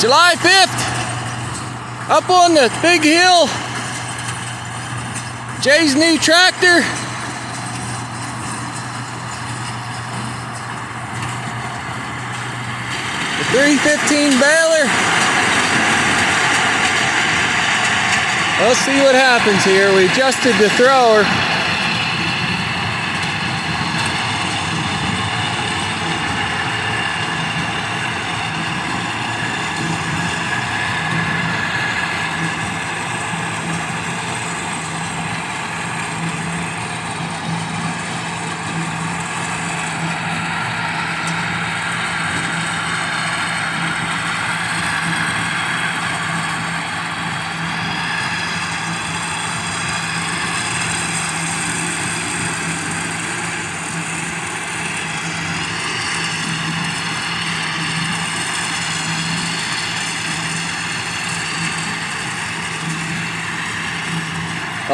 July 5th, up on the big hill, Jay's new tractor. The 315 baler. Let's see what happens here. We adjusted the thrower.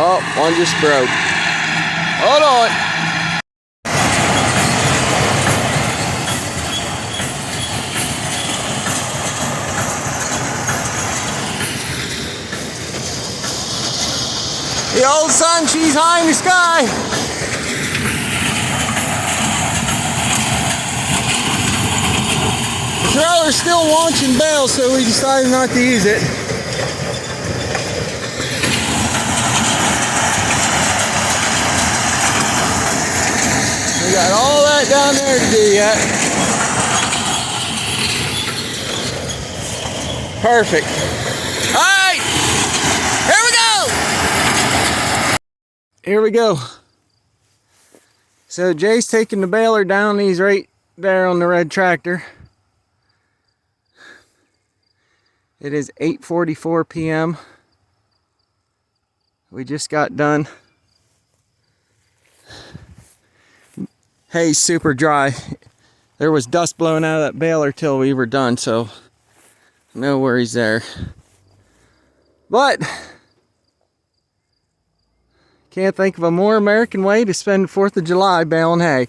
Oh, one just broke. Hold on. The old sun, she's high in the sky. The thrower's still launching bale, so we decided not to use it. We got all that down there to do yet. Perfect. All right, here we go. So Jay's taking the baler down. He's right there on the red tractor. It is 8:44 p.m. We just got done. Hay's super dry. There was dust blowing out of that baler till we were done, so no worries there. But can't think of a more American way to spend 4th of July baling hay.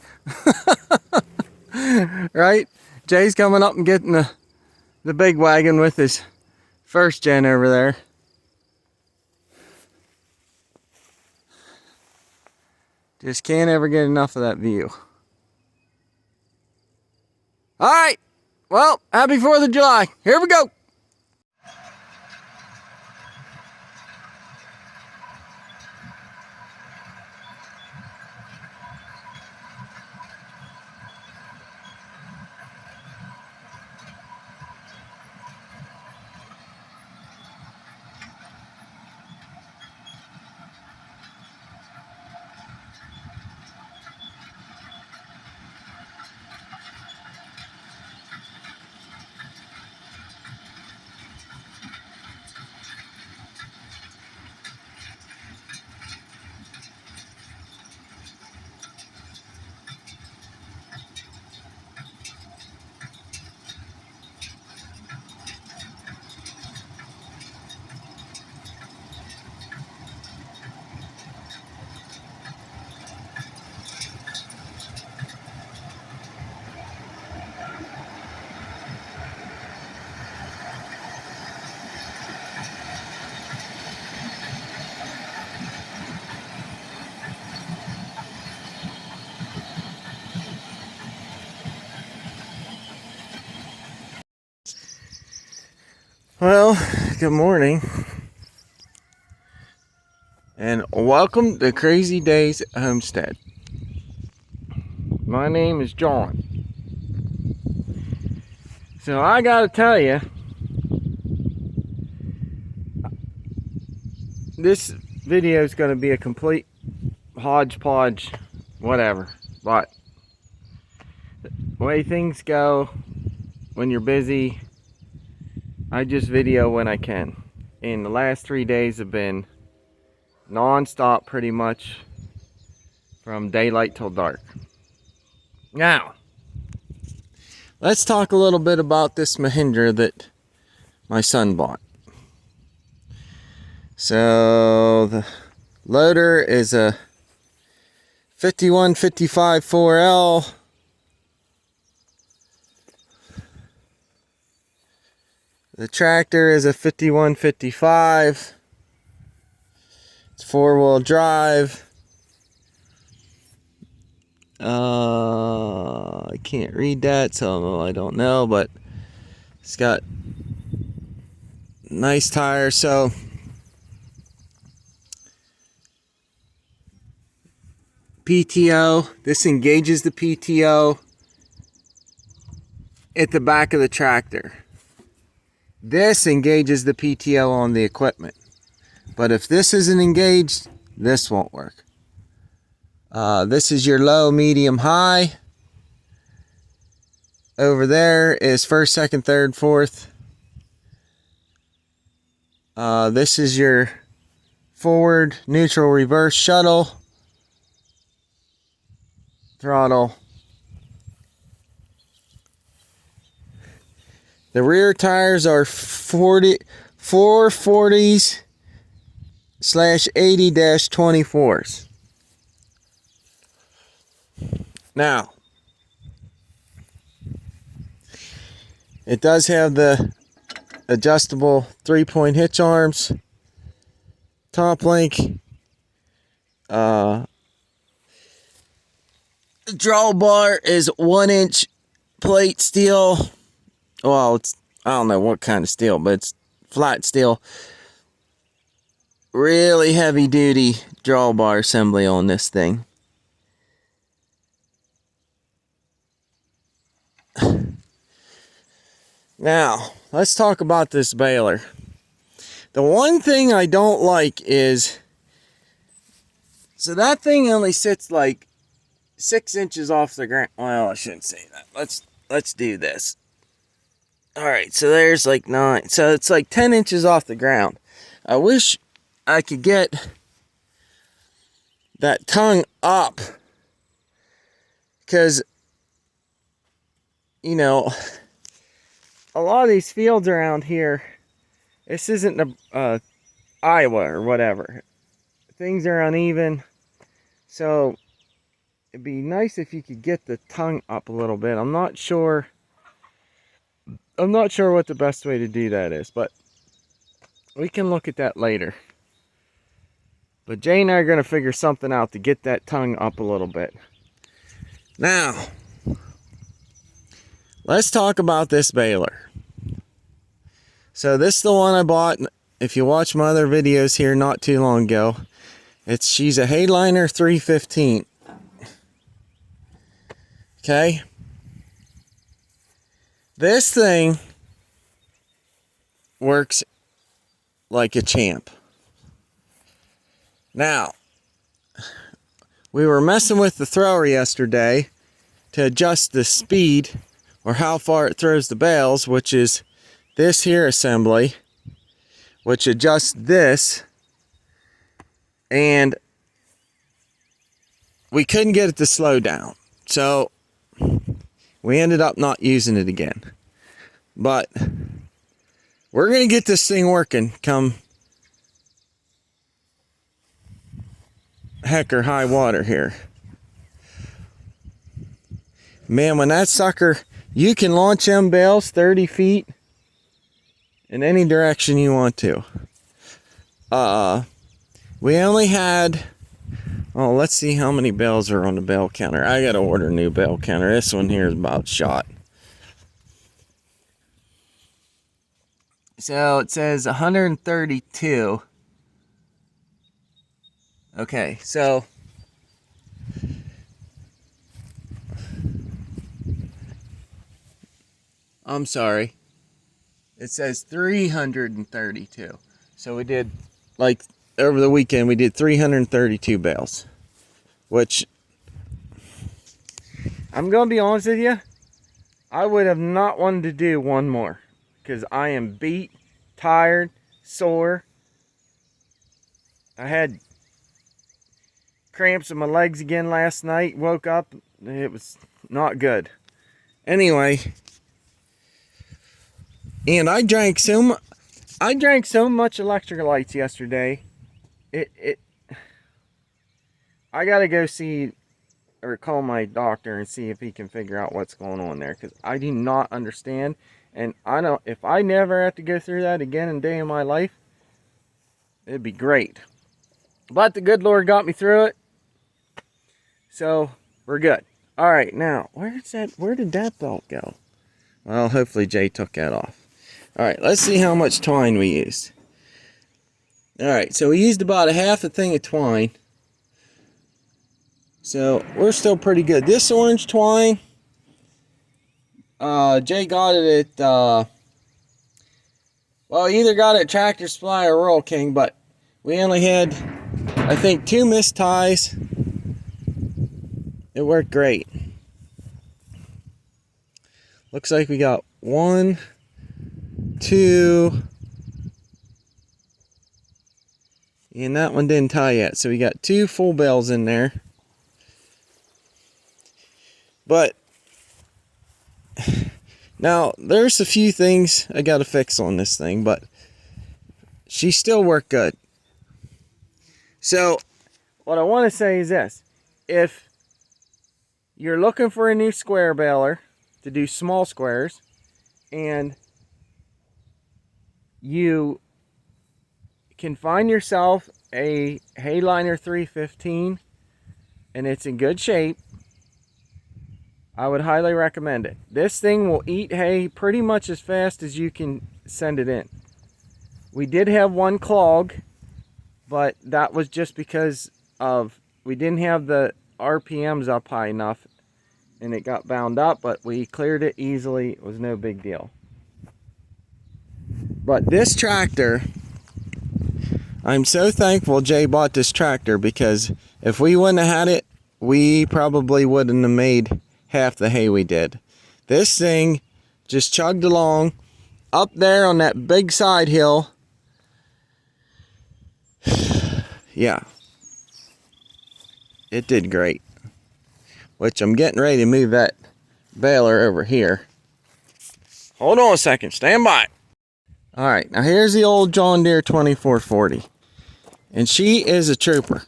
Right? Jay's coming up and getting the big wagon with his first gen over there. Just can't ever get enough of that view. All right, well, happy 4th of July. Here we go. Well, good morning, and welcome to Crazy Days at Homestead. My name is John. So I gotta tell you, this video is gonna be a complete hodgepodge, whatever, but the way things go when you're busy, I just video when I can. And the last 3 days have been non-stop pretty much from daylight till dark. Now, let's talk a little bit about this Mahindra that my son bought. So the loader is a 5155 4L. The tractor is a 5155. It's 4-wheel drive. I can't read that, so I don't know, but it's got nice tires. So PTO, this engages the PTO at the back of the tractor. This engages the PTO on the equipment. But if this isn't engaged, this won't work. This is your low, medium, high. Over there is first, second, third, fourth. This is your forward, neutral, reverse, shuttle, throttle. The rear tires are 440s / 80-24s. Now, it does have the adjustable 3-point hitch arms, top link, the drawbar is 1-inch plate steel. Well, it's, I don't know what kind of steel, but it's flat steel. Really heavy duty drawbar assembly on this thing. Now, let's talk about this baler. The one thing I don't like is, so that thing only sits like 6 inches off the ground. Well, I shouldn't say that. Let's do this. All right, so there's like 9. So it's like 10 inches off the ground. I wish I could get that tongue up, because, you know, a lot of these fields around here, this isn't Iowa or whatever. Things are uneven, so it'd be nice if you could get the tongue up a little bit. I'm not sure what the best way to do that is, but we can look at that later. But Jay and I are going to figure something out to get that tongue up a little bit. Now, let's talk about this baler. So this is the one I bought. If you watch my other videos here not too long ago, she's a Hayliner 315. Okay? This thing works like a champ. Now, we were messing with the thrower yesterday to adjust the speed or how far it throws the bales, which is this here assembly, which adjusts this, and we couldn't get it to slow down. So we ended up not using it again. But we're going to get this thing working come heck or high water here. Man, when that sucker, you can launch them bales 30 feet in any direction you want to. We only had, oh, let's see how many bales are on the bale counter. I gotta order a new bale counter. This one here is about shot. So it says 132. Okay, so I'm sorry. It says 332. So we did, like, over the weekend, we did 332 bales. Which, I'm going to be honest with you, I would have not wanted to do one more. Because I am beat, tired, sore. I had cramps in my legs again last night. Woke up, it was not good. Anyway, and I drank so much electrolytes yesterday. I gotta go see or call my doctor and see if he can figure out what's going on there, because I do not understand. And I know if I never have to go through that again in a day in my life, it'd be great. But the good Lord got me through it. So we're good. All right, now, where did that belt go? Well, hopefully Jay took that off. All right, let's see how much twine we used. All right, so we used about a half a thing of twine. So we're still pretty good. This orange twine, Jay got it at, well, he either got it at Tractor Supply or Rural King, but we only had, I think, 2 missed ties. It worked great. Looks like we got 1, 2, and that one didn't tie yet. So we got 2 full bales in there. But now there's a few things I got to fix on this thing, but she still worked good. So what I want to say is this: if you're looking for a new square baler to do small squares, and you can find yourself a Hayliner 315 and it's in good shape, I would highly recommend it. This thing will eat hay pretty much as fast as you can send it in. We did have one clog, but that was just because we didn't have the RPMs up high enough and it got bound up, but we cleared it easily. It was no big deal. But this tractor, I'm so thankful Jay bought this tractor, because if we wouldn't have had it, we probably wouldn't have made half the hay we did. This thing just chugged along up there on that big side hill. Yeah, it did great. Which I'm getting ready to move that baler over here. Hold on a second, stand by. All right, now here's the old John Deere 2440. And she is a trooper.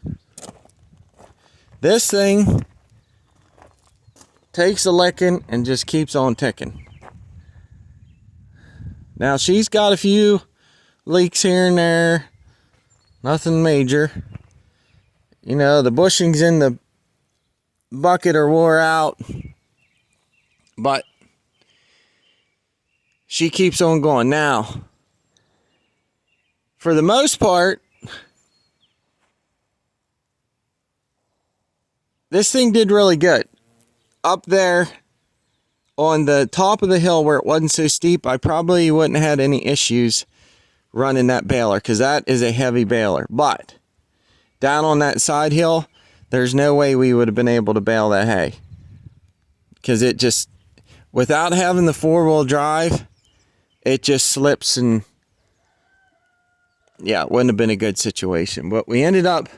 This thing takes a licking and just keeps on ticking. Now she's got a few leaks here and there. Nothing major. You know, the bushings in the bucket are wore out. But she keeps on going. Now, for the most part, this thing did really good. Up there on the top of the hill where it wasn't so steep, I probably wouldn't have had any issues running that baler, because that is a heavy baler. But down on that side hill, there's no way we would have been able to bale that hay, because it just, without having the 4-wheel drive, it just slips, and yeah, it wouldn't have been a good situation. But we ended up,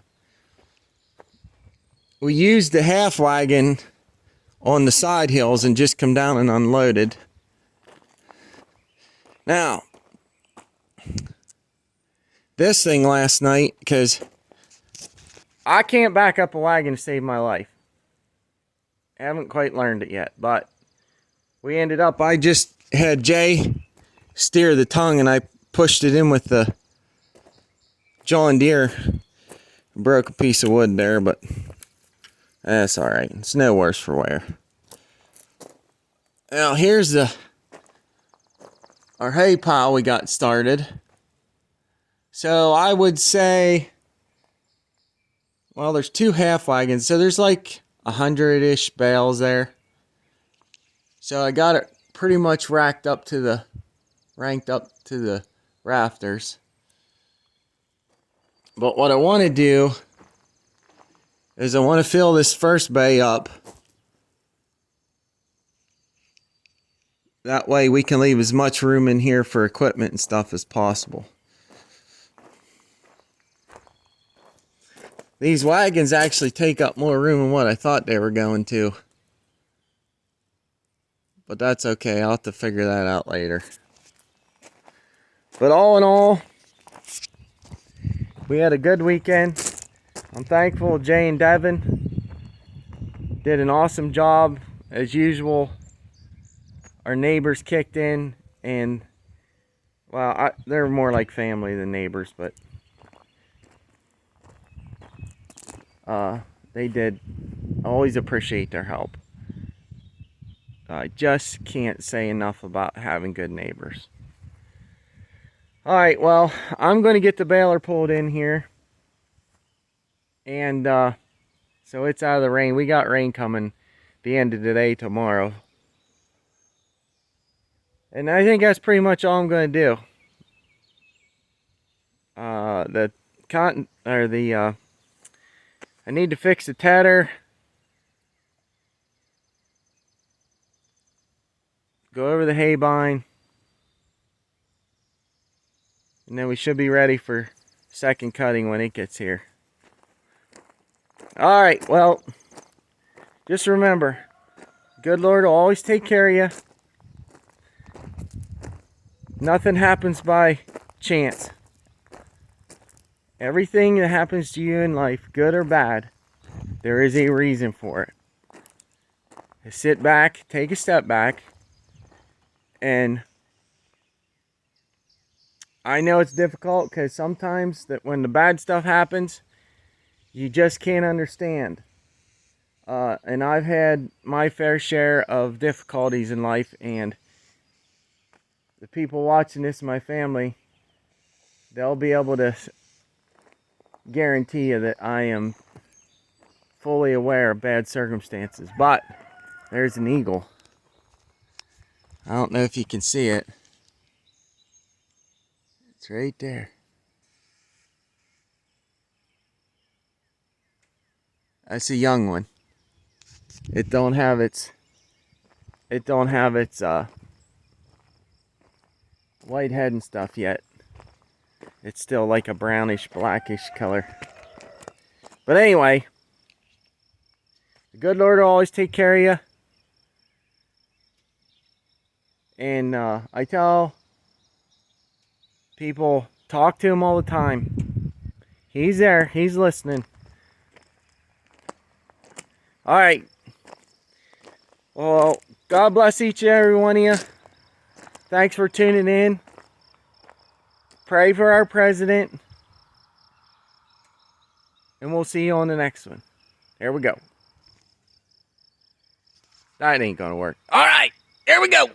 we used the half wagon on the side hills and just come down and unloaded. Now, this thing last night, because I can't back up a wagon to save my life. I haven't quite learned it yet, but we ended up, I just had Jay steer the tongue and I pushed it in with the John Deere. Broke a piece of wood there, but that's all right. It's no worse for wear. Now here's our hay pile we got started. So I would say, well, there's 2 half wagons, so there's like 100-ish bales there. So I got it pretty much ranked up to the rafters. But what I want to do is I want to fill this first bay up. That way we can leave as much room in here for equipment and stuff as possible. These wagons actually take up more room than what I thought they were going to. But that's okay, I'll have to figure that out later. But all in all, we had a good weekend. I'm thankful Jay and Devin did an awesome job. As usual, our neighbors kicked in And, well, they're more like family than neighbors, but they did always appreciate their help. I just can't say enough about having good neighbors. Alright, well, I'm going to get the baler pulled in here. And so it's out of the rain. We got rain coming the end of today, tomorrow. And I think that's pretty much all I'm going to do. The cotton, or the, I need to fix the tedder. Go over the hay bine. And then we should be ready for second cutting when it gets here. Alright, well, just remember, good Lord will always take care of you. Nothing happens by chance. Everything that happens to you in life, good or bad, there is a reason for it. Sit back, take a step back, and I know it's difficult because sometimes that when the bad stuff happens, you just can't understand. And I've had my fair share of difficulties in life, and the people watching this, my family, they'll be able to guarantee you that I am fully aware of bad circumstances. But there's an eagle. I don't know if you can see it. It's right there. That's a young one. It don't have its white head and stuff yet. It's still like a brownish, blackish color. But anyway, the good Lord will always take care of you. And I tell people, talk to him all the time. He's there. He's listening. Alright. Well, God bless each and every one of you. Thanks for tuning in. Pray for our president. And we'll see you on the next one. There we go. That ain't gonna work. Alright, here we go.